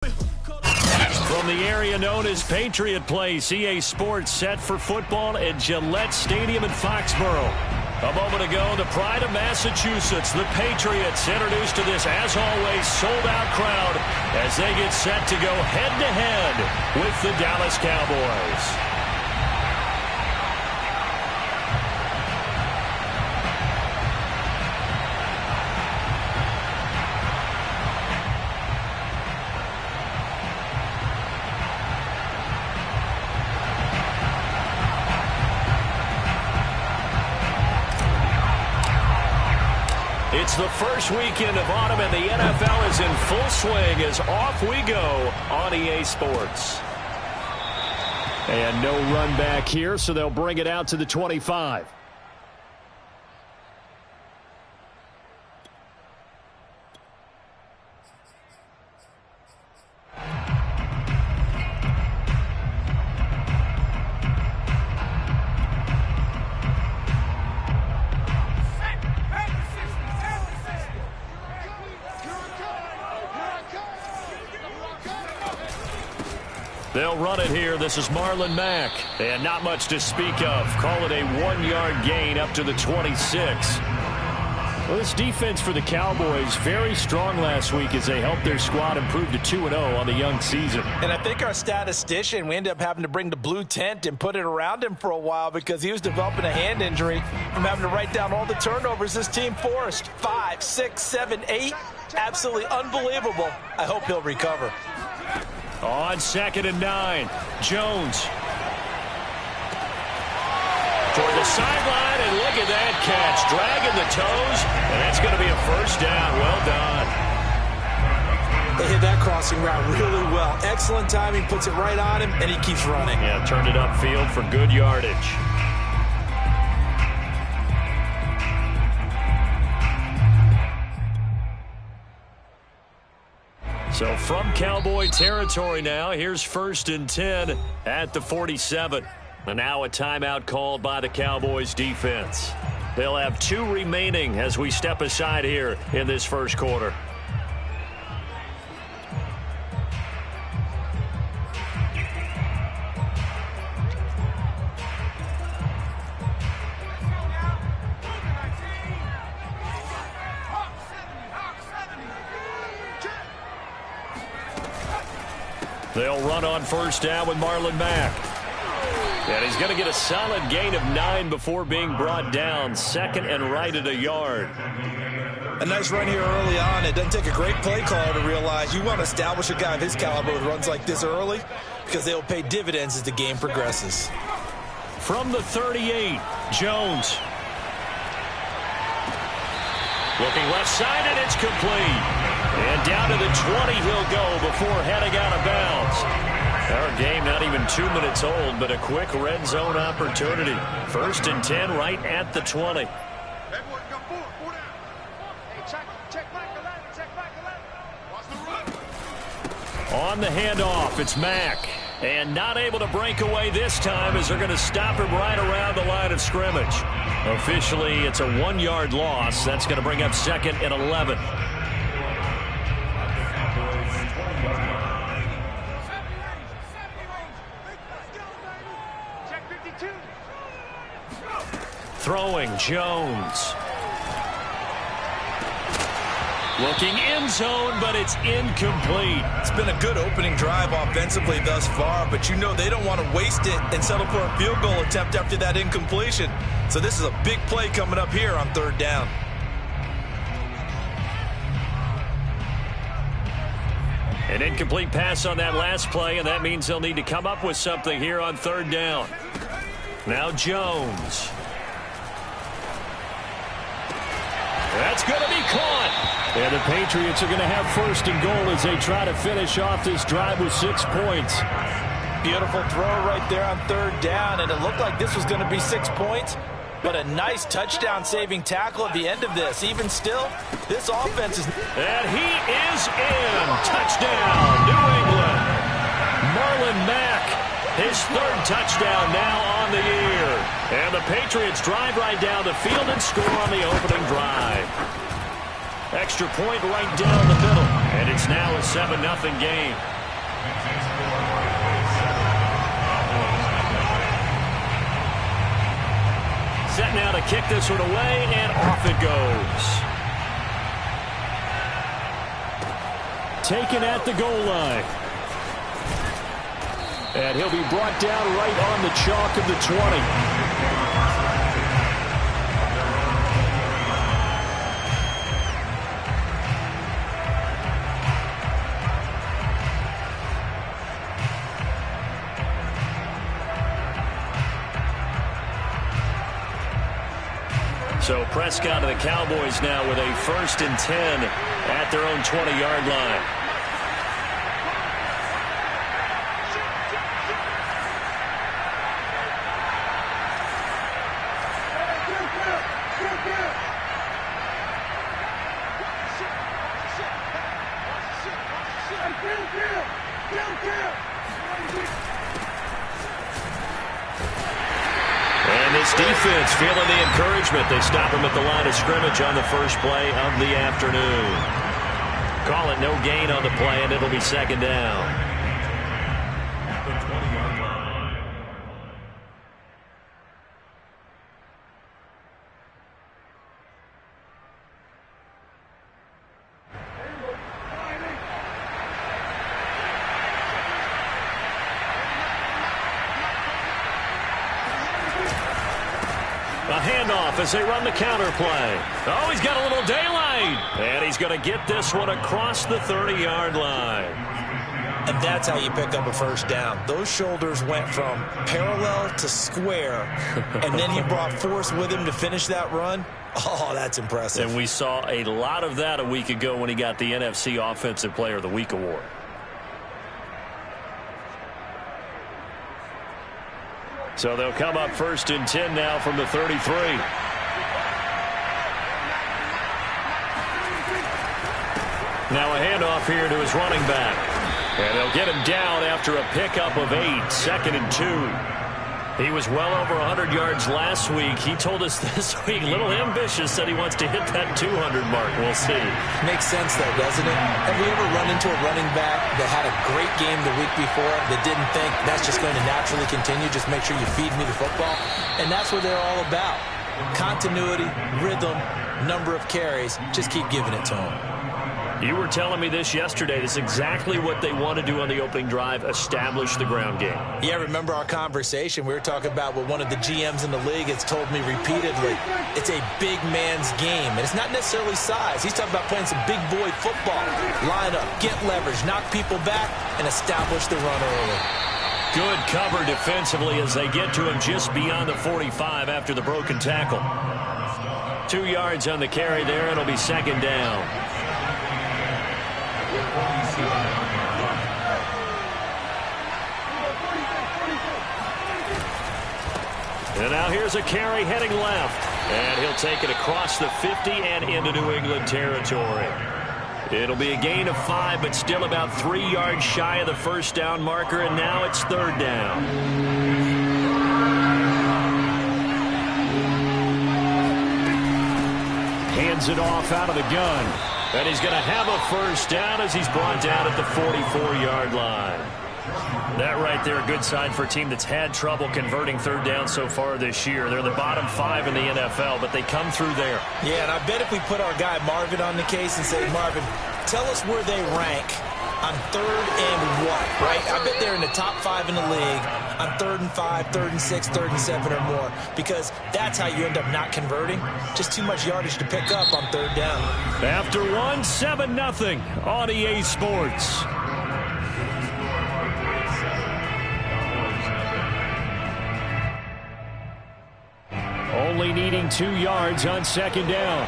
From the area known as Patriot Place, EA Sports set for football at Gillette Stadium in Foxborough. A moment ago, the pride of Massachusetts, the Patriots, introduced to this, as always, sold-out crowd as they get set to go head-to-head with the Dallas Cowboys. It's the first weekend of autumn, and the NFL is in full swing as off we go on EA Sports. And no run back here, so they'll bring it out to the 25. They'll run it here. This is Marlon Mack. And not much to speak of. Call it a 1-yard gain up to the 26. Well, this defense for the Cowboys, very strong last week as they helped their squad improve to 2-0 on the young season. And I think our statistician, we ended up having to bring the blue tent and put it around him for a while because he was developing a hand injury from having to write down all the turnovers this team forced. 5, 6, 7, 8. Absolutely unbelievable. I hope he'll recover. On 2nd and 9, Jones. Toward the sideline, and look at that catch. Dragging the toes, and that's going to be a first down. Well done. They hit that crossing route really well. Excellent timing, puts it right on him, and he keeps running. Yeah, turned it upfield for good yardage. So from Cowboy territory now, here's 1st and 10 at the 47. And now a timeout called by the Cowboys defense. They'll have 2 remaining as we step aside here in this first quarter. They'll run on 1st down with Marlon Mack. And he's going to get a solid gain of 9 before being brought down. 2nd and right at a yard. A nice run here early on. It doesn't take a great play caller to realize you want to establish a guy of his caliber with runs like this early because they will pay dividends as the game progresses. From the 38, Jones. Looking left side, and it's complete. And down to the 20 he'll go before heading out of bounds. Our game not even 2 minutes old, but a quick red zone opportunity. 1st and 10 right at the 20. On the handoff, it's Mack. And not able to break away this time as they're going to stop him right around the line of scrimmage. Officially, it's a 1-yard loss. That's going to bring up 2nd and 11. Throwing, Jones. Looking end zone, but it's incomplete. It's been a good opening drive offensively thus far, but you know they don't want to waste it and settle for a field goal attempt after that incompletion. So this is a big play coming up here on 3rd down. An incomplete pass on that last play, and that means they'll need to come up with something here on 3rd down. Now Jones. That's going to be caught. And the Patriots are going to have 1st and goal as they try to finish off this drive with 6 points. Beautiful throw right there on 3rd down, and it looked like this was going to be 6 points. But a nice touchdown-saving tackle at the end of this. Even still, this offense is... And he is in. Touchdown, New England. Marlon Mack, his 3rd touchdown now on the year. And the Patriots drive right down the field and score on the opening drive. Extra point right down the middle. And it's now a 7-0 game. Set now to kick this one away, and off it goes. Taken at the goal line. And he'll be brought down right on the chalk of the 20. So Prescott and the Cowboys now with a 1st and 10 at their own 20-yard line. And this defense feeling the encouragement. They stop him at the line of scrimmage on the first play of the afternoon. Call it no gain on the play, and it'll be 2nd down. A handoff as they run the counter play. Oh, he's got a little daylight. And he's going to get this one across the 30-yard line. And that's how you pick up a 1st down. Those shoulders went from parallel to square, and then he brought force with him to finish that run. Oh, that's impressive. And we saw a lot of that a week ago when he got the NFC Offensive Player of the Week award. So they'll come up 1st and 10 now from the 33. Now a handoff here to his running back. And they'll get him down after a pickup of 8, 2nd and 2. He was well over 100 yards last week. He told us this week, a little ambitious, said he wants to hit that 200 mark. We'll see. Makes sense, though, doesn't it? Have we ever run into a running back that had a great game the week before that didn't think that's just going to naturally continue? Just make sure you feed me the football. And that's what they're all about. Continuity, rhythm, number of carries. Just keep giving it to them. You were telling me this yesterday. This is exactly what they want to do on the opening drive, establish the ground game. Yeah, remember our conversation? We were talking about what one of the GMs in the league has told me repeatedly. It's a big man's game, and it's not necessarily size. He's talking about playing some big boy football. Line up, get leverage, knock people back, and establish the run early. Good cover defensively as they get to him just beyond the 45 after the broken tackle. 2 yards on the carry there. It'll be 2nd down. And now here's a carry heading left. And he'll take it across the 50 and into New England territory. It'll be a gain of 5, but still about 3 yards shy of the 1st down marker, and now it's 3rd down. Hands it off out of the gun. And he's going to have a 1st down as he's brought down at the 44-yard line. That right there, a good sign for a team that's had trouble converting 3rd down so far this year. They're the bottom 5 in the NFL, but they come through there. Yeah, and I bet if we put our guy Marvin on the case and say, Marvin, tell us where they rank on 3rd and what, right? I bet they're in the top 5 in the league on 3rd and 5, 3rd and 6, 3rd and 7 or more, because that's how you end up not converting. Just too much yardage to pick up on 3rd down. After one, 7-0 on EA Sports. Only needing 2 yards on 2nd down.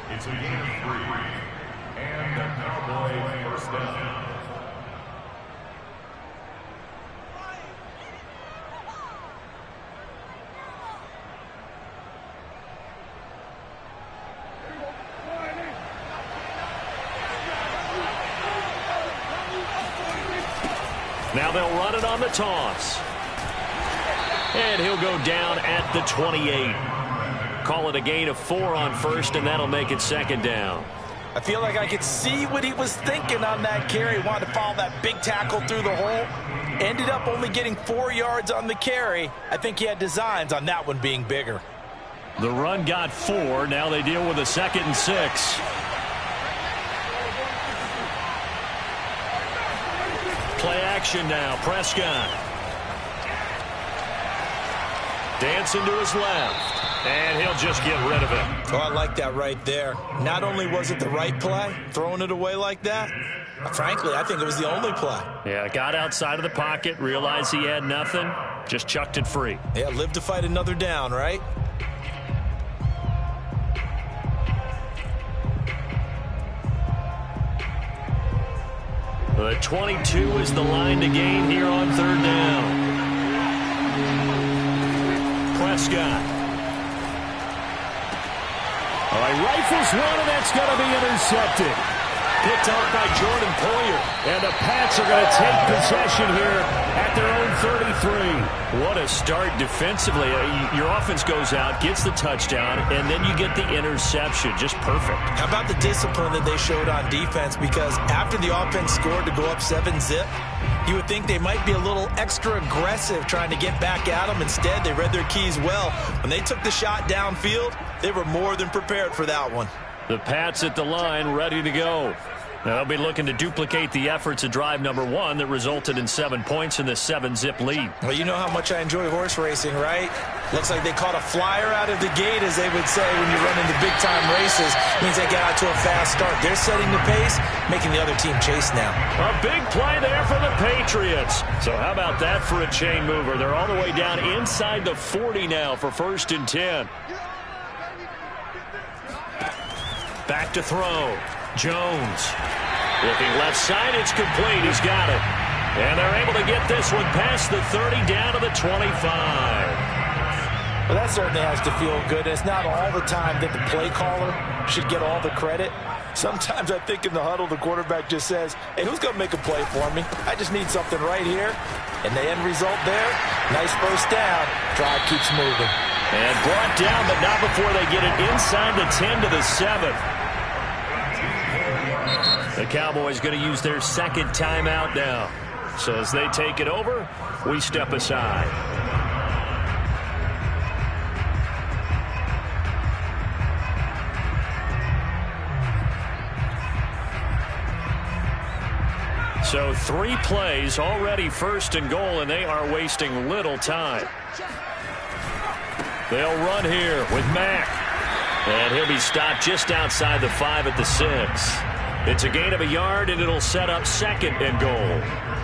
It's a gain of 3, and a Cowboy 1st down. Now they'll run it on the toss. And he'll go down at the 28. Call it a gain of 4 on first, and that'll make it second down. I feel like I could see what he was thinking on that carry. Wanted to follow that big tackle through the hole. Ended up only getting 4 yards on the carry. I think he had designs on that one being bigger. The run got 4. Now they deal with a 2nd and 6. Play action now. Prescott. Dancing to his left. And he'll just get rid of it. Oh, I like that right there. Not only was it the right play, throwing it away like that, frankly, I think it was the only play. Yeah, got outside of the pocket, realized he had nothing, just chucked it free. Yeah, live to fight another down, right? The 22 is the line to gain here on 3rd down. Prescott. All right, rifles one, and that's going to be intercepted. Picked off by Jordan Poyer. And the Pats are going to take possession here at their own 33. What a start defensively. Your offense goes out, gets the touchdown, and then you get the interception. Just perfect. How about the discipline that they showed on defense? Because after the offense scored to go up 7-zip, you would think they might be a little extra aggressive trying to get back at them. Instead, they read their keys well. When they took the shot downfield, they were more than prepared for that one. The Pats at the line, ready to go. They'll be looking to duplicate the efforts of drive number 1 that resulted in 7 points in the 7-zip lead. Well, you know how much I enjoy horse racing, right? Looks like they caught a flyer out of the gate, as they would say when you run into big-time races. Means they get out to a fast start. They're setting the pace, making the other team chase now. A big play there for the Patriots. So how about that for a chain mover? They're all the way down inside the 40 now for 1st and 10. Back to throw. Jones. Looking left side, it's complete. He's got it. And they're able to get this one past the 30 down to the 25. Well, that certainly has to feel good. It's not all the time that the play caller should get all the credit. Sometimes I think in the huddle, the quarterback just says, hey, who's going to make a play for me? I just need something right here. And the end result there, nice first down. Drive keeps moving. And brought down, but not before they get it inside the 10 to the 7. The Cowboys going to use their 2nd timeout now. So as they take it over, we step aside. So 3 plays, already 1st and goal, and they are wasting little time. They'll run here with Mack. And he'll be stopped just outside the 5 at the 6. It's a gain of a yard, and it'll set up 2nd and goal.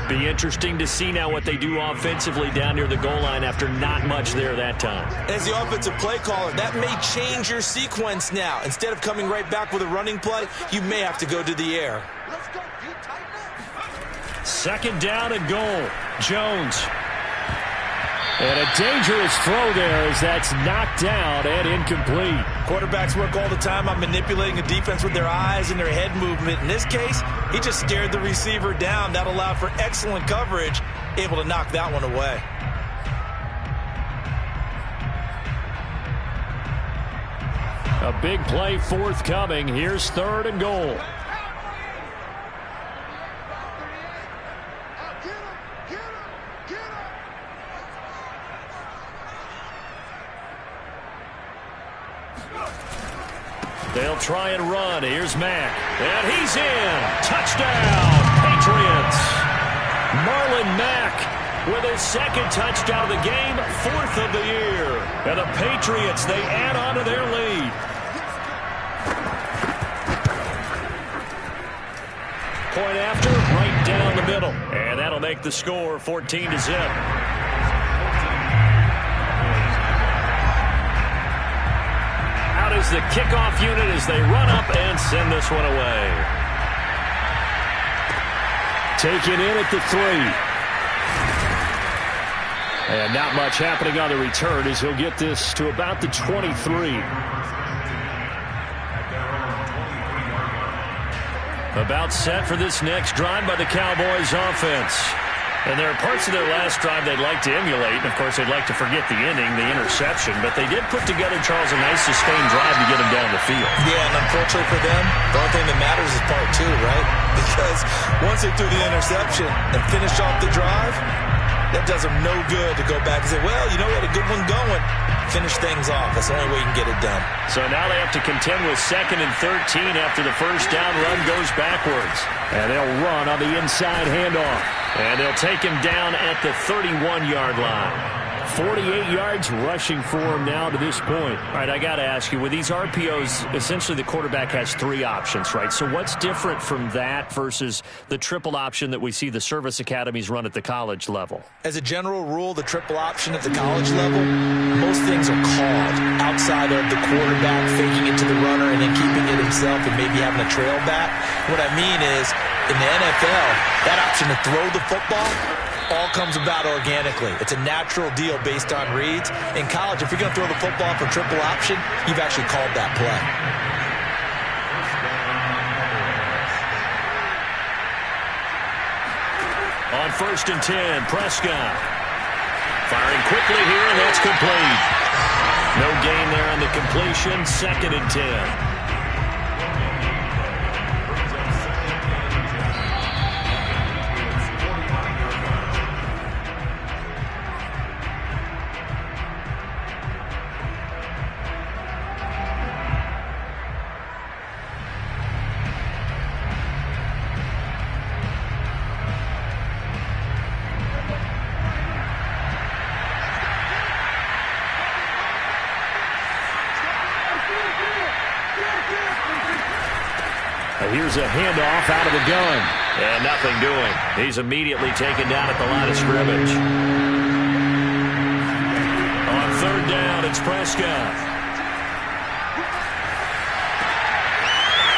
Be interesting to see now what they do offensively down near the goal line after not much there that time. As the offensive play caller, that may change your sequence now. Instead of coming right back with a running play, you may have to go to the air. 2nd down and goal. Jones. And a dangerous throw there as that's knocked down and incomplete. Quarterbacks work all the time on manipulating a defense with their eyes and their head movement. In this case, he just stared the receiver down. That allowed for excellent coverage, able to knock that one away. A big play forthcoming. Here's 3rd and goal. They'll try and run. Here's Mack. And he's in. Touchdown, Patriots. Marlon Mack with his 2nd touchdown of the game, 4th of the year. And the Patriots, they add on to their lead. Point after, right down the middle. And that'll make the score 14-0. Is the kickoff unit as they run up and send this one away. Taken in at the 3. And not much happening on the return as he'll get this to about the 23. About set for this next drive by the Cowboys offense. And there are parts of their last drive they'd like to emulate. And, of course, they'd like to forget the inning, the interception. But they did put together, Charles, a nice sustained drive to get them down the field. Yeah, and unfortunately for them, the only thing that matters is part two, right? Because once they threw the interception and finished off the drive, that does them no good to go back and say, well, you know, we had a good one going. Finish things off. That's the only way you can get it done. So now they have to contend with 2nd and 13 after the first down run goes backwards. And they'll run on the inside handoff. And they'll take him down at the 31-yard line. 48 yards rushing for him now to this point. All right, I got to ask you, with these RPOs, essentially the quarterback has 3 options, right? So what's different from that versus the triple option that we see the service academies run at the college level? As a general rule, the triple option at the college level, most things are called outside of the quarterback faking it to the runner and then keeping it himself and maybe having a trail back. What I mean is, in the NFL, that option to throw the football all comes about organically. It's a natural deal based on reads. In college, if you're going to throw the football for triple option, you've actually called that play. On 1st and 10, Prescott. Firing quickly here, and that's complete. No gain there on the completion. 2nd and 10. Here's a handoff out of the gun. And nothing doing. He's immediately taken down at the line of scrimmage. On 3rd down, it's Prescott.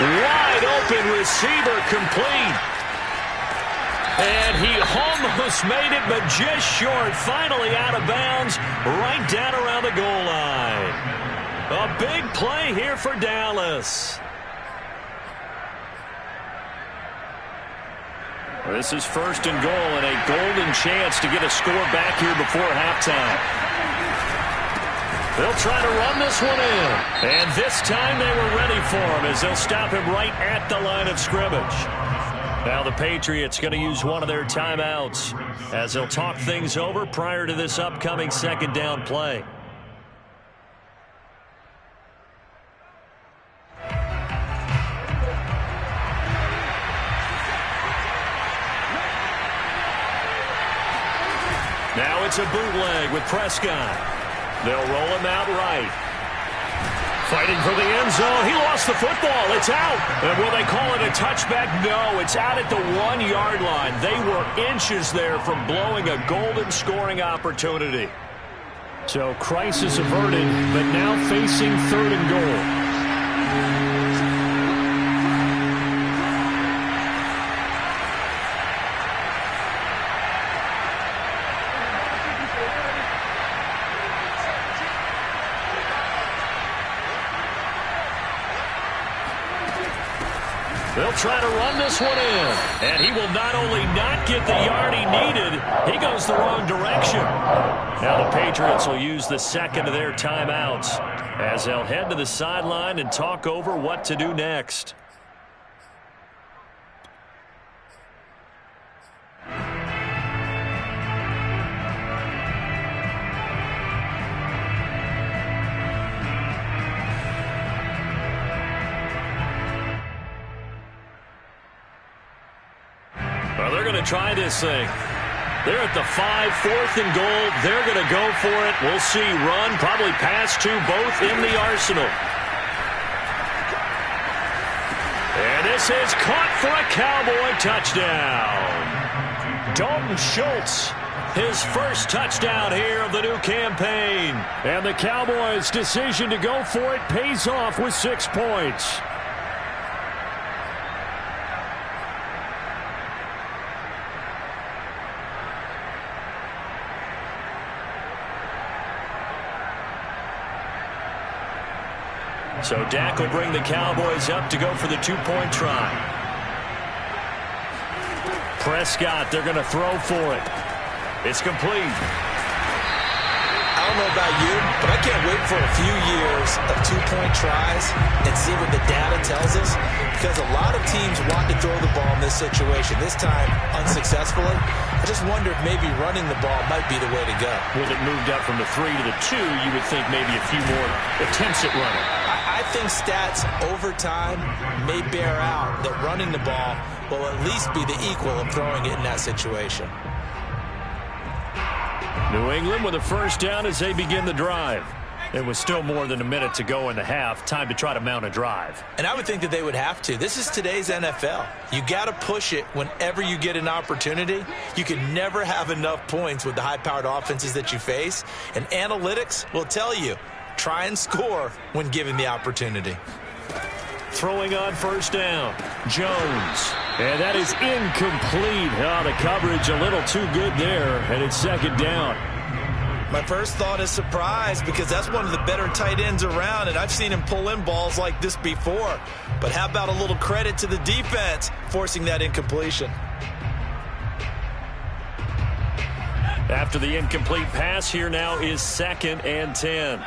Wide open receiver complete. And he almost made it, but just short. Finally out of bounds, right down around the goal line. A big play here for Dallas. This is 1st and goal and a golden chance to get a score back here before halftime. They'll try to run this one in. And this time they were ready for him as they'll stop him right at the line of scrimmage. Now the Patriots going to use one of their timeouts as they'll talk things over prior to this upcoming 2nd down play. Now it's a bootleg with Prescott. They'll roll him out right. Fighting for the end zone. He lost the football. It's out. And will they call it a touchback? No, it's out at the 1-yard line. They were inches there from blowing a golden scoring opportunity. So crisis averted, but now facing 3rd and goal. They'll try to run this one in. And he will not only not get the yard he needed, he goes the wrong direction. Now the Patriots will use the 2nd of their timeouts as they'll head to the sideline and talk over what to do next. Well, they're going to try this thing. They're at the 5, 4th and goal. They're going to go for it. We'll see. Run, probably pass to both in the arsenal. And this is caught for a Cowboy touchdown. Dalton Schultz, his first touchdown here of the new campaign. And the Cowboys' decision to go for it pays off with 6 points. So Dak will bring the Cowboys up to go for the 2-point try. Prescott, they're going to throw for it. It's complete. I don't know about you, but I can't wait for a few years of two-point tries and see what the data tells us, because a lot of teams want to throw the ball in this situation, this time unsuccessfully. I just wonder if maybe running the ball might be the way to go. With it moved up from the 3 to the 2, you would think maybe a few more attempts at running. I think stats over time may bear out that running the ball will at least be the equal of throwing it in that situation. New England with a first down as they begin the drive. It was still more than a minute to go in the half. Time to try to mount a drive. And I would think that they would have to. This is today's NFL. You got to push it whenever you get an opportunity. You can never have enough points with the high-powered offenses that you face. And analytics will tell you, try and score when given the opportunity. Throwing on first down, Jones. And that is incomplete. Oh, the coverage a little too good there, and it's second down. My first thought is surprise, because that's one of the better tight ends around, and I've seen him pull in balls like this before. But how about a little credit to the defense forcing that incompletion? After the incomplete pass, here now is 2nd and 10.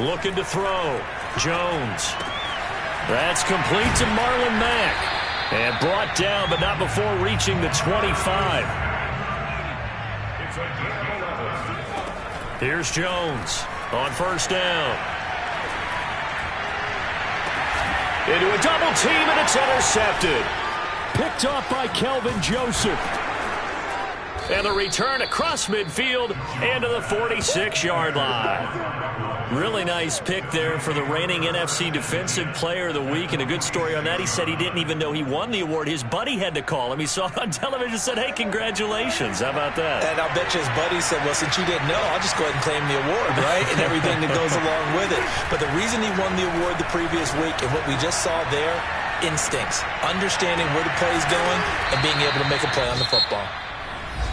Looking to throw. Jones. That's complete to Marlon Mack. And brought down, but not before reaching the 25. Here's Jones on first down. Into a double team, and it's intercepted. Picked off by Kelvin Joseph. And the return across midfield and to the 46-yard line. Really nice pick there for the reigning NFC Defensive Player of the Week, and a good story on that. He said he didn't even know he won the award. His buddy had to call him. He saw it on television and said, hey, congratulations. How about that? And I'll bet you his buddy said, well, since you didn't know, I'll just go ahead and claim the award, right? And everything that goes along with it. But the reason he won the award the previous week and what we just saw there, instincts, understanding where the play is going and being able to make a play on the football.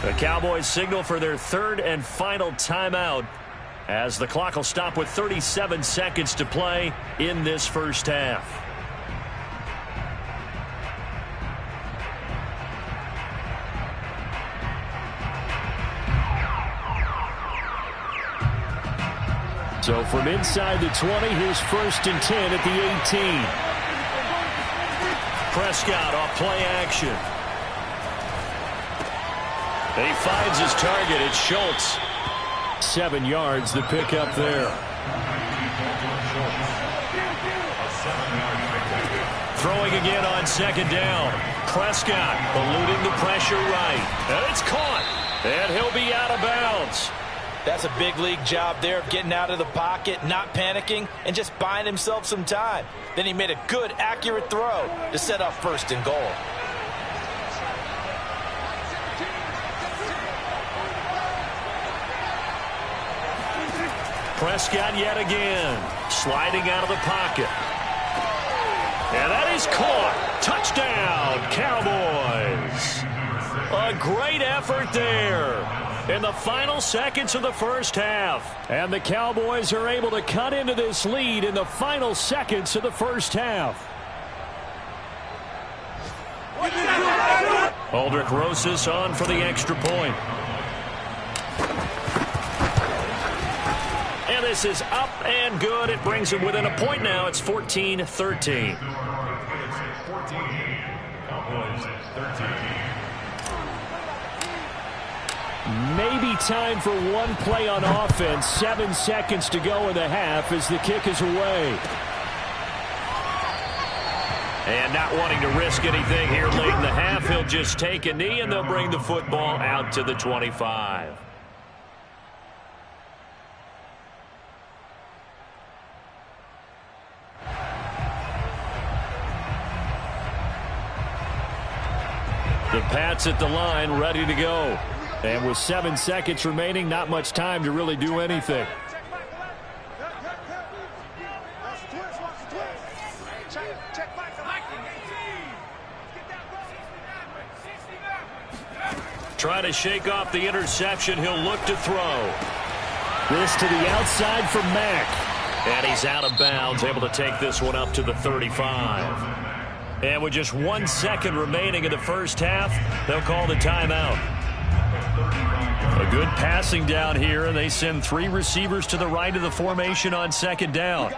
The Cowboys signal for their third and final timeout, as the clock will stop with 37 seconds to play in this first half. So from inside the 20, here's 1st and 10 at the 18. Prescott off play action. He finds his target. It's Schultz. 7 yards, the pickup there. Throwing again on 2nd down. Prescott eluding the pressure right. And it's caught. And he'll be out of bounds. That's a big league job there of getting out of the pocket, not panicking, and just buying himself some time. Then he made a good, accurate throw to set up 1st and goal. Prescott yet again, sliding out of the pocket. And that is caught. Touchdown, Cowboys. A great effort there in the final seconds of the first half. And the Cowboys are able to cut into this lead in the final seconds of the first half. Aldrich Rosas on for the extra point. And this is up and good. It brings them within a point now. It's 14-13. Maybe time for one play on offense. 7 seconds to go in the half as the kick is away. And not wanting to risk anything here late in the half, he'll just take a knee and they'll bring the football out to the 25. The Pats at the line, ready to go. And with 7 seconds remaining, not much time to really do anything. Trying to shake off the interception. He'll look to throw. This to the outside for Mack. And he's out of bounds, able to take this one up to the 35. And with just 1 second remaining in the first half, they'll call the timeout. A good passing down here, and they send 3 receivers to the right of the formation on second down.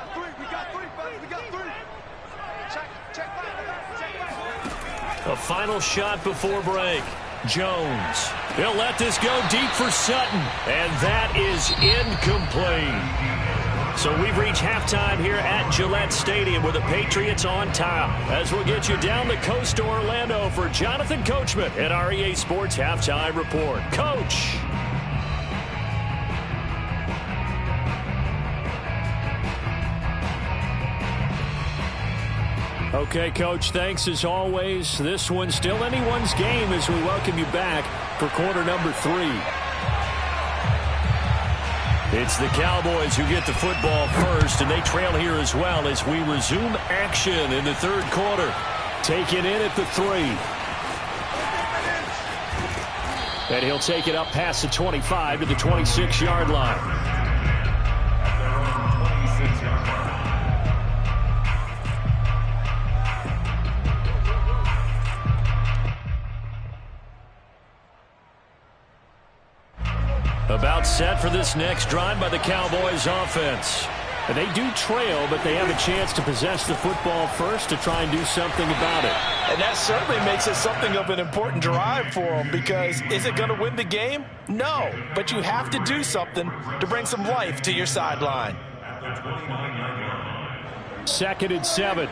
A final shot before break. Jones. He'll let this go deep for Sutton, and that is incomplete. So we've reached halftime here at Gillette Stadium with the Patriots on top. As we'll get you down the coast to Orlando for Jonathan Coachman at our EA Sports Halftime Report. Coach. Okay, Coach, thanks as always. This one's still anyone's game as we welcome you back for quarter number 3. It's the Cowboys who get the football first, and they trail here as well as we resume action in the third quarter. Taken in at the 3. And he'll take it up past the 25 to the 26-yard line. About set for this next drive by the Cowboys offense. And they do trail, but they have a chance to possess the football first to try and do something about it. And that certainly makes it something of an important drive for them, because is it going to win the game? No, but you have to do something to bring some life to your sideline. 2nd and 7.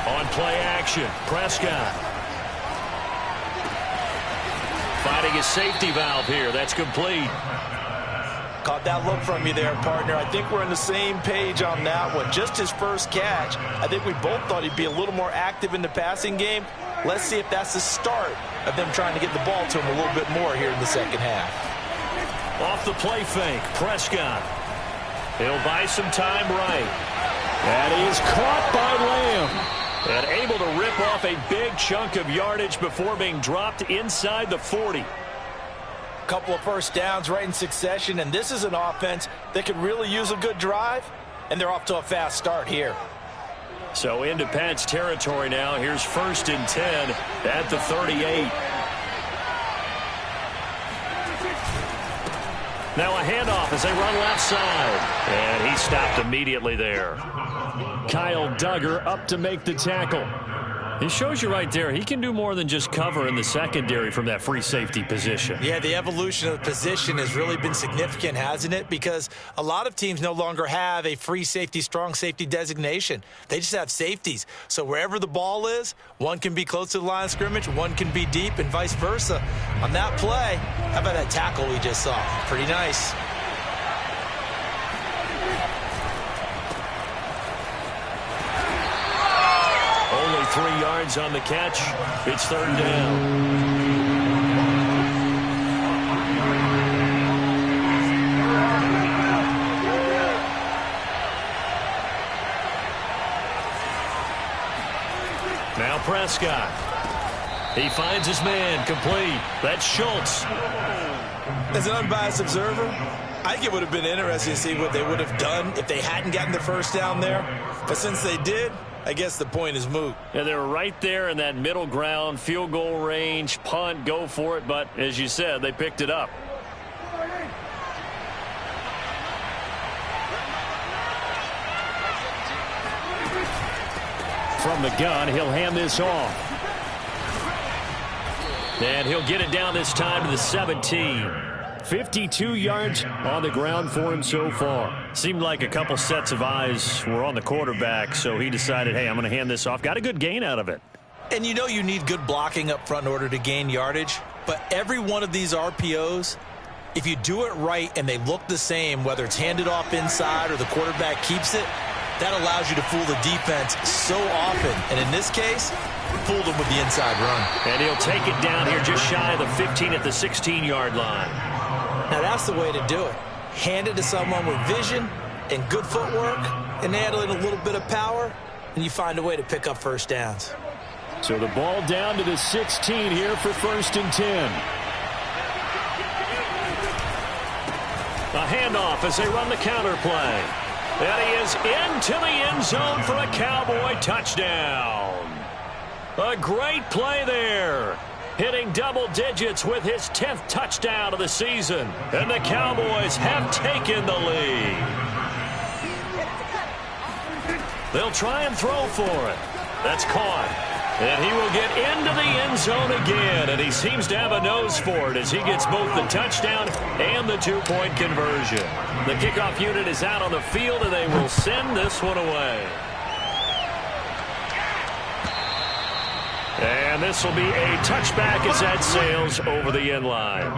On play action, Prescott. Finding his safety valve here. That's complete. Caught that look from you there, partner. I think we're on the same page on that one. Just his first catch. I think we both thought he'd be a little more active in the passing game. Let's see if that's the start of them trying to get the ball to him a little bit more here in the second half. Off the play fake, Prescott. He'll buy some time right. That is caught by Lamb. And able to rip off a big chunk of yardage before being dropped inside the 40. Couple of first downs right in succession, and this is an offense that could really use a good drive, and they're off to a fast start here. So into Pats territory now. Here's 1st and 10 at the 38. Now a handoff as they run left side. And he stopped immediately there. Kyle Duggar up to make the tackle. It shows you right there, he can do more than just cover in the secondary from that free safety position. Yeah, the evolution of the position has really been significant, hasn't it? Because a lot of teams no longer have a free safety, strong safety designation. They just have safeties. So wherever the ball is, one can be close to the line of scrimmage, one can be deep, and vice versa. On that play, how about that tackle we just saw? Pretty nice. Only 3 yards on the catch. It's 3rd down. Now Prescott. He finds his man complete. That's Schultz. As an unbiased observer, I think it would have been interesting to see what they would have done if they hadn't gotten the first down there. But since they did, I guess the point is moot. Yeah, they were right there in that middle ground, field goal range, punt, go for it. But as you said, they picked it up. From the gun, he'll hand this off. And he'll get it down this time to the 17. 52 yards on the ground for him so far. Seemed like a couple sets of eyes were on the quarterback, so he decided, hey, I'm going to hand this off. Got a good gain out of it. And you know you need good blocking up front in order to gain yardage, but every one of these RPOs, if you do it right and they look the same, whether it's handed off inside or the quarterback keeps it, that allows you to fool the defense so often. And in this case, fooled them with the inside run. And he'll take it down here just shy of the 15 at the 16-yard line. Now that's the way to do it. Hand it to someone with vision and good footwork and add in a little bit of power, and you find a way to pick up first downs. So the ball down to the 16 here for 1st and 10. A handoff as they run the counter play. And he is into the end zone for a Cowboy touchdown. A great play there. Hitting double digits with his 10th touchdown of the season. And the Cowboys have taken the lead. They'll try and throw for it. That's caught. And he will get into the end zone again. And he seems to have a nose for it as he gets both the touchdown and the two-point conversion. The kickoff unit is out on the field, and they will send this one away. And this will be a touchback as that sails over the end line.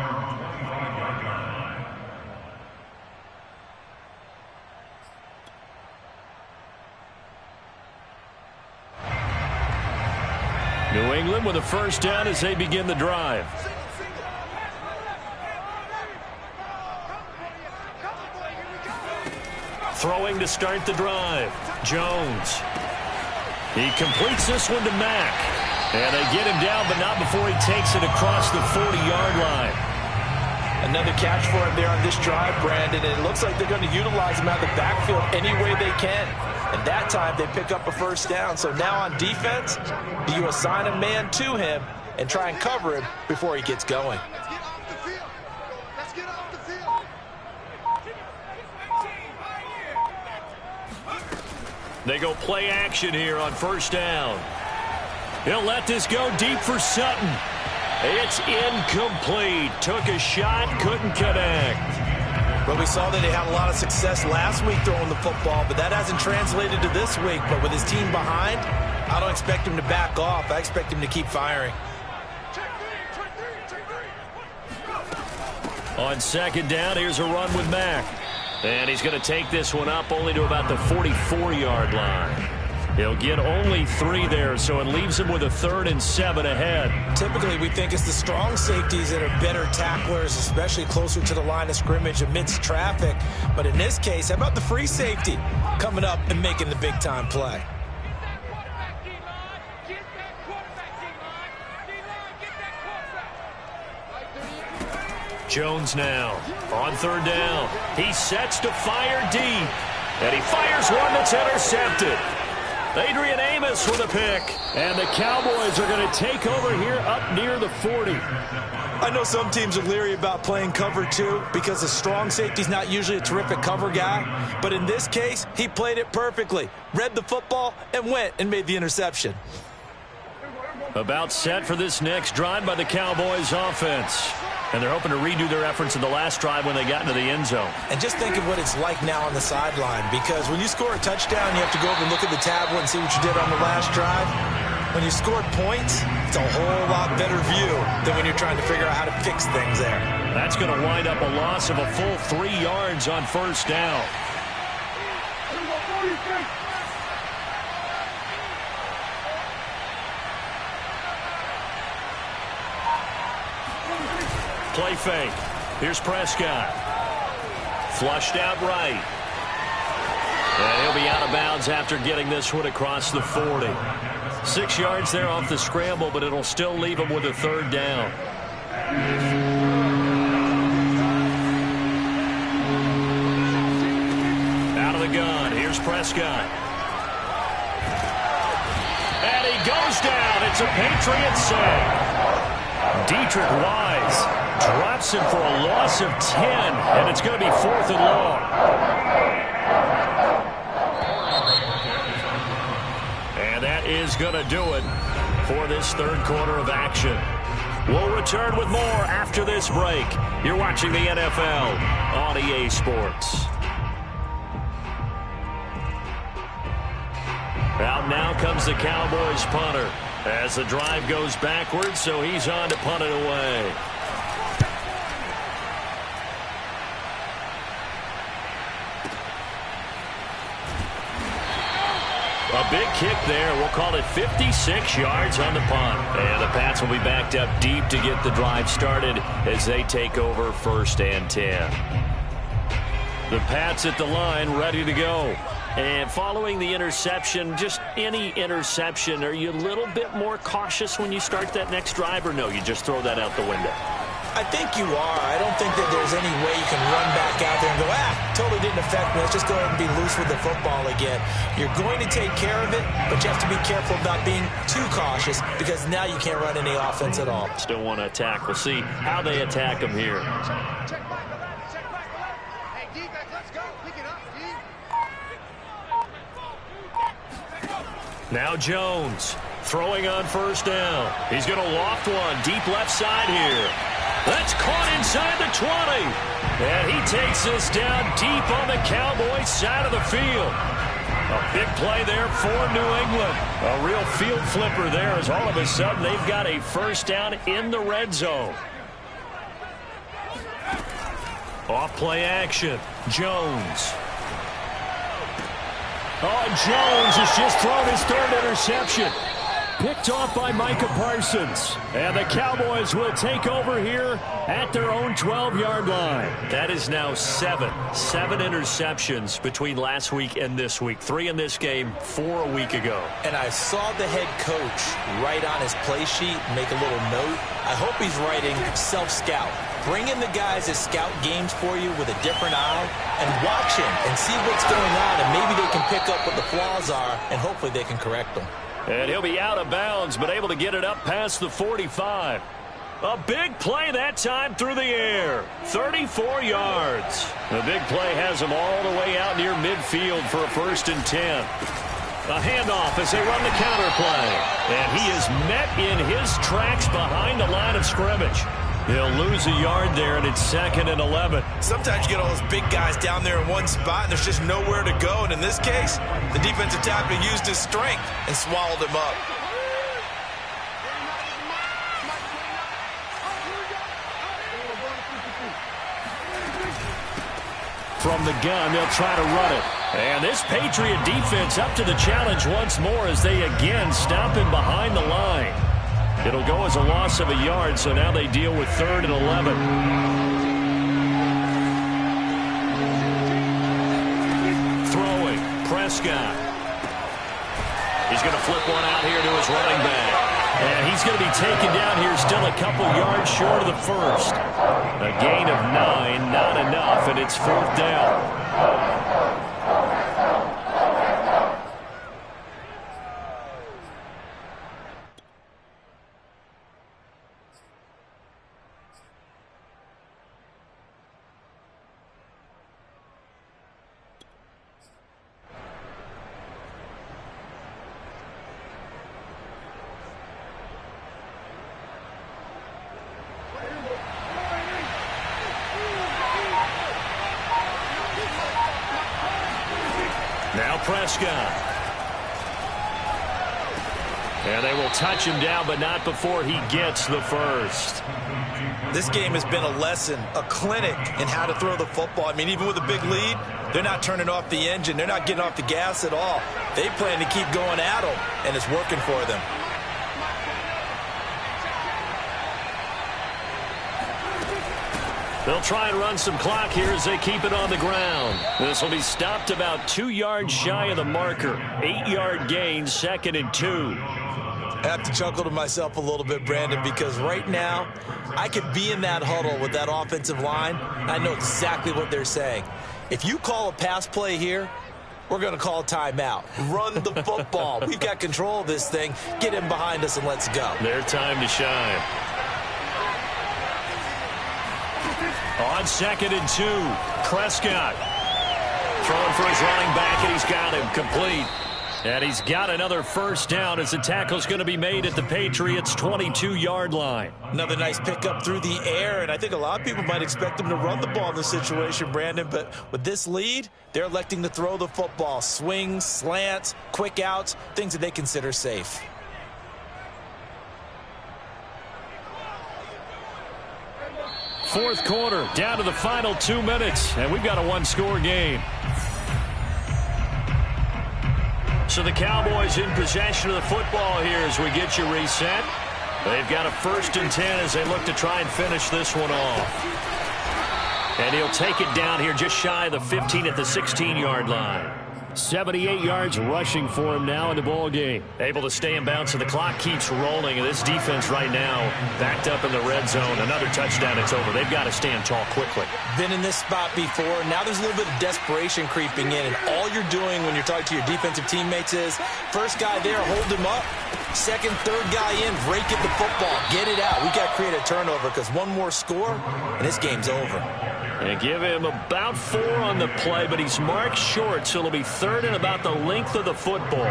New England with a first down as they begin the drive. Throwing to start the drive. Jones. He completes this one to Mack. And they get him down, but not before he takes it across the 40-yard line. Another catch for him there on this drive, Brandon. And it looks like they're going to utilize him out of the backfield any way they can. And that time they pick up a first down. So now on defense, do you assign a man to him and try and cover him before he gets going? They go play action here on first down. He'll let this go deep for Sutton. It's incomplete. Took a shot, couldn't connect. But we saw that he had a lot of success last week throwing the football, but that hasn't translated to this week. But with his team behind, I don't expect him to back off. I expect him to keep firing. On second down, here's a run with Mack. And he's going to take this one up only to about the 44-yard line. He'll get only 3 there, so it leaves him with a 3rd and 7 ahead. Typically, we think it's the strong safeties that are better tacklers, especially closer to the line of scrimmage amidst traffic. But in this case, how about the free safety coming up and making the big-time play? Jones now on third down. He sets to fire deep. And he fires one that's intercepted. Adrian Amos with a pick. And the Cowboys are going to take over here up near the 40. I know some teams are leery about playing cover 2 because the strong safety's not usually a terrific cover guy. But in this case, he played it perfectly. Read the football and went and made the interception. About set for this next drive by the Cowboys offense. And they're hoping to redo their efforts in the last drive when they got into the end zone. And just think of what it's like now on the sideline, because when you score a touchdown, you have to go over and look at the tablet and see what you did on the last drive. When you scored points, it's a whole lot better view than when you're trying to figure out how to fix things there. That's going to wind up a loss of a full 3 yards on first down. Play fake. Here's Prescott. Flushed out right. And he'll be out of bounds after getting this one across the 40. 6 yards there off the scramble, but it'll still leave him with a third down. Out of the gun. Here's Prescott. And he goes down. It's a Patriot save. Dietrich Wise drops him for a loss of 10, and it's going to be 4th and long. And that is going to do it for this third quarter of action. We'll return with more after this break. You're watching the NFL on EA Sports. Out now comes the Cowboys punter as the drive goes backwards, so he's on to punt it away. A big kick there. We'll call it 56 yards on the punt. And the Pats will be backed up deep to get the drive started as they take over 1st and 10. The Pats at the line ready to go. And following the interception, just any interception, are you a little bit more cautious when you start that next drive, or no, you just throw that out the window? I think you are. I don't think that there's any way you can run back out there and go, totally didn't affect me. Let's just go ahead and be loose with the football again. You're going to take care of it, but you have to be careful about being too cautious because now you can't run any offense at all. Still want to attack. We'll see how they attack them here. Now Jones throwing on first down. He's going to loft one deep left side here. That's caught inside the 20. And he takes this down deep on the Cowboys side of the field. A big play there for New England. A real field flipper there as all of a sudden they've got a first down in the red zone. Off play action. Jones. Oh, Jones has just thrown his third interception. Picked off by Micah Parsons. And the Cowboys will take over here at their own 12-yard line. That is now seven interceptions between last week and this week. 3 in this game, 4 a week ago. And I saw the head coach write on his play sheet, make a little note. I hope he's writing self-scout. Bring in the guys that scout games for you with a different eye and watch him and see what's going on, and maybe they can pick up what the flaws are, and hopefully they can correct them. And he'll be out of bounds, but able to get it up past the 45. A big play that time through the air. 34 yards. The big play has him all the way out near midfield for a 1st and 10. A handoff as they run the counter play. And he is met in his tracks behind the line of scrimmage. He'll lose a yard there, and it's 2nd and 11. Sometimes you get all those big guys down there in one spot, and there's just nowhere to go. And in this case, the defensive tackle used his strength and swallowed him up. From the gun, they'll try to run it. And this Patriot defense up to the challenge once more as they again stop him behind the line. It'll go as a loss of a yard, so now they deal with 3rd and 11. Throwing, Prescott. He's going to flip one out here to his running back. And he's going to be taken down here still a couple yards short of the first. A gain of 9, not enough, and it's 4th down. Now Prescott. And they will touch him down, but not before he gets the first. This game has been a lesson, a clinic in how to throw the football. I mean, even with a big lead, they're not turning off the engine. They're not getting off the gas at all. They plan to keep going at them, and it's working for them. They'll try and run some clock here as they keep it on the ground. This will be stopped about 2 yards shy of the marker. 8-yard gain, 2nd and 2. I have to chuckle to myself a little bit, Brandon, because right now I could be in that huddle with that offensive line. I know exactly what they're saying. If you call a pass play here, we're going to call a timeout. Run the football. We've got control of this thing. Get him behind us and let's go. Their time to shine. On 2nd and 2, Prescott throwing for his running back, and he's got him complete. And he's got another first down as the tackle's going to be made at the Patriots' 22-yard line. Another nice pickup through the air, and I think a lot of people might expect him to run the ball in this situation, Brandon, but with this lead, they're electing to throw the football. Swings, slants, quick outs, things that they consider safe. Fourth quarter, down to the final 2 minutes, and we've got a one-score game. So the Cowboys in possession of the football here as we get you reset. They've got a 1st and 10 as they look to try and finish this one off. And he'll take it down here just shy of the 15 at the 16-yard line. 78 yards rushing for him now in the ball game. Able to stay in bounds, so the clock keeps rolling. And this defense right now backed up in the red zone. Another touchdown, it's over. They've got to stand tall quickly. Been in this spot before. Now there's a little bit of desperation creeping in. And all you're doing when you're talking to your defensive teammates is, first guy there, hold him up. Second, third guy in, rake at the football. Get it out. We've got to create a turnover because one more score, and this game's over. And give him about 4 on the play, but he's marked short, so it'll be third and about the length of the football.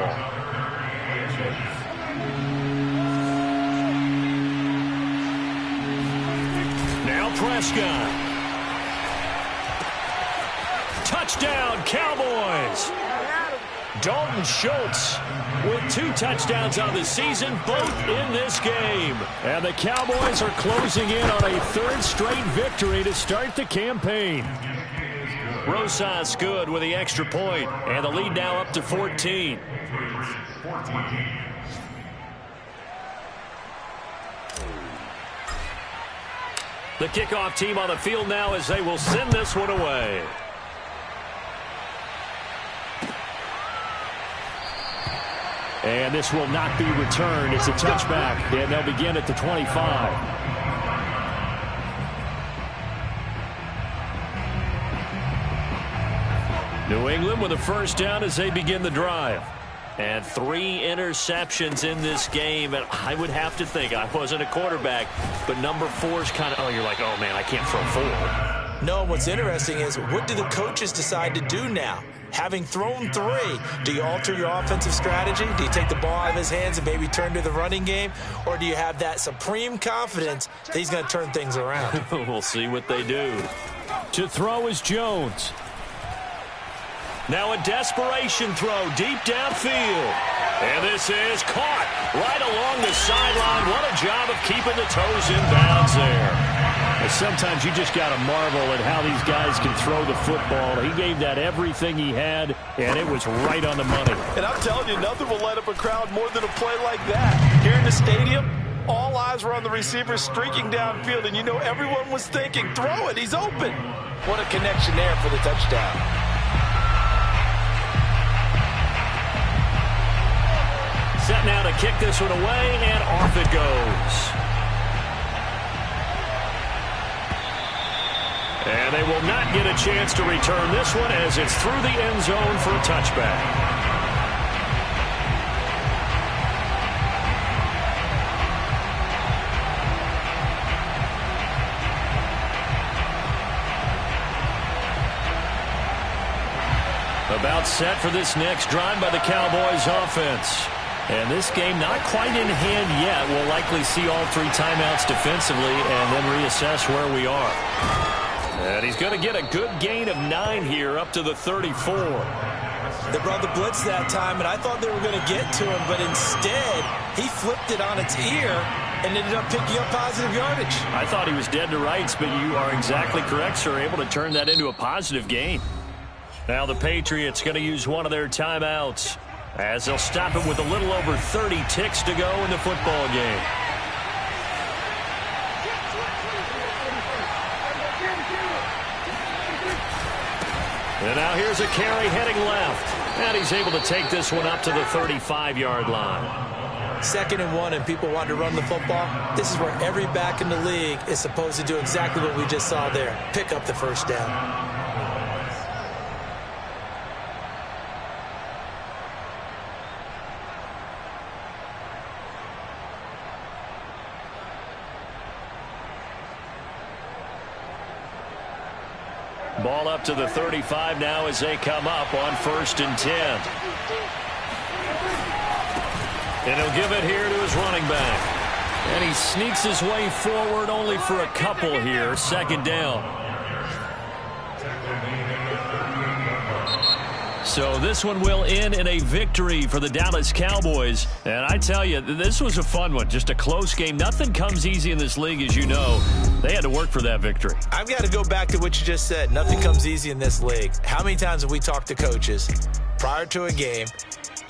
Now Prescott. Touchdown, Cowboys. Dalton Schultz with 2 touchdowns on the season, both in this game. And the Cowboys are closing in on a 3rd straight victory to start the campaign. Rosas good with the extra point, and the lead now up to 14. The kickoff team on the field now as they will send this one away. And this will not be returned. It's a touchback, and they'll begin at the 25. New England with a first down as they begin the drive. And 3 interceptions in this game. And I would have to think, I wasn't a quarterback, but number 4 is kind of, oh, you're like, oh, man, I can't throw 4. No, what's interesting is, what do the coaches decide to do now? Having thrown 3, do you alter your offensive strategy? Do you take the ball out of his hands and maybe turn to the running game? Or do you have that supreme confidence that he's going to turn things around? We'll see what they do. To throw is Jones. Now a desperation throw deep downfield. And this is caught right along the sideline. What a job of keeping the toes in bounds there. Sometimes you just got to marvel at how these guys can throw the football. He gave that everything he had, and it was right on the money. And I'm telling you, nothing will light up a crowd more than a play like that. Here in the stadium, all eyes were on the receiver streaking downfield, and you know everyone was thinking, throw it, he's open. What a connection there for the touchdown. Set now to kick this one away, and off it goes. And they will not get a chance to return this one as it's through the end zone for a touchback. About set for this next drive by the Cowboys offense. And this game not quite in hand yet. We'll likely see all 3 timeouts defensively and then reassess where we are. And he's going to get a good gain of 9 here up to the 34. They brought the blitz that time, and I thought they were going to get to him, but instead he flipped it on its ear and ended up picking up positive yardage. I thought he was dead to rights, but you are exactly correct, sir. Able to turn that into a positive gain. Now the Patriots going to use one of their timeouts as they'll stop it with a little over 30 ticks to go in the football game. And now here's a carry heading left. And he's able to take this one up to the 35-yard line. 2nd and 1, and people want to run the football. This is where every back in the league is supposed to do exactly what we just saw there. Pick up the first down. Ball up to the 35 now as they come up on 1st and 10. And he'll give it here to his running back. And he sneaks his way forward only for a couple here. 2nd down. So this one will end in a victory for the Dallas Cowboys. And I tell you, this was a fun one. Just a close game. Nothing comes easy in this league, as you know. They had to work for that victory. I've got to go back to what you just said. Nothing comes easy in this league. How many times have we talked to coaches prior to a game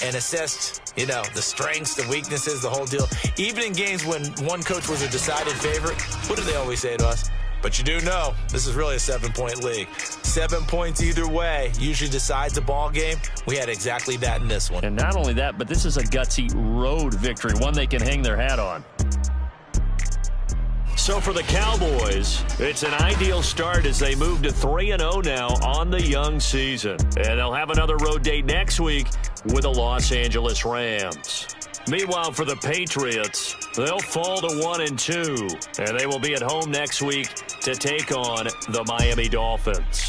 and assessed, you know, the strengths, the weaknesses, the whole deal? Even in games when one coach was a decided favorite, what do they always say to us? But you do know this is really a 7-point league. 7 points either way usually decides the ball game. We had exactly that in this one. And not only that, but this is a gutsy road victory, one they can hang their hat on. So for the Cowboys, it's an ideal start as they move to 3-0 now on the young season. And they'll have another road date next week with the Los Angeles Rams. Meanwhile, for the Patriots, they'll fall to 1-2, and they will be at home next week to take on the Miami Dolphins.